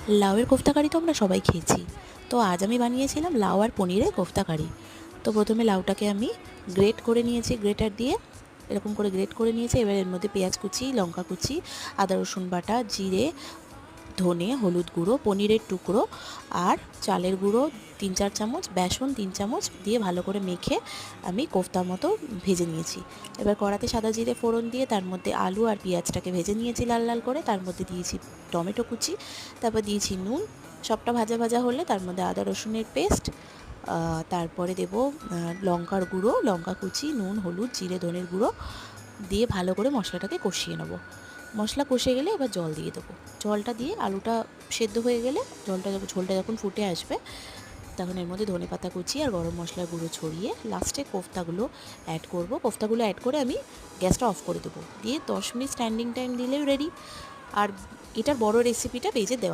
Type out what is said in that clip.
লাউয়ের কোফতা কারি তো আমরা সবাই খেয়েছি। তো আজ আমি বানিয়েছিলাম লাউ আর পনিরের কোফতা কারি। তো প্রথমে লাউটাকে আমি গ্রেট করে নিয়েছি, গ্রেটার দিয়ে এরকম করে গ্রেট করে নিয়েছি। এবার এর মধ্যে পেঁয়াজ কুচি, লঙ্কা কুচি, আদা রসুন বাটা, জিরে, ধনে, হলুদ গুঁড়ো, পনিরের টুকরো আর চালের গুঁড়ো 3-4 চামচ, বেসন 3 চামচ দিয়ে ভালো করে মেখে আমি কোফতার মতো ভেজে নিয়েছি। এবার কড়াতে সাদা জিরে ফোড়ন দিয়ে তার মধ্যে আলু আর পেঁয়াজটাকে ভেজে নিয়েছি লাল লাল করে। তার মধ্যে দিয়েছি টমেটো কুচি, তারপর দিয়েছি নুন। সবটা ভাজা ভাজা হলে তার মধ্যে আদা রসুনের পেস্ট, তারপরে দেবো লঙ্কার গুঁড়ো, লঙ্কা কুচি, নুন, হলুদ, জিরে, ধনের গুঁড়ো দিয়ে ভালো করে মশলাটাকে কষিয়ে নেবো। মশলা কষে গেলে এবার জল দিয়ে দেবো। জলটা দিয়ে আলুটা সেদ্ধ হয়ে গেলে ঝোলটা যখন ফুটে আসবে তখন এর মধ্যে ধনেপাতা কুচি আর গরম মশলার গুঁড়ো ছড়িয়ে লাস্টে কোফতাগুলো অ্যাড করব। কোফতাগুলো অ্যাড করে আমি গ্যাসটা অফ করে দেবো, দিয়ে 10 মিনিট স্ট্যান্ডিং টাইম দিলেই রেডি। আর এটার বড় রেসিপিটা পেজে দেওয়া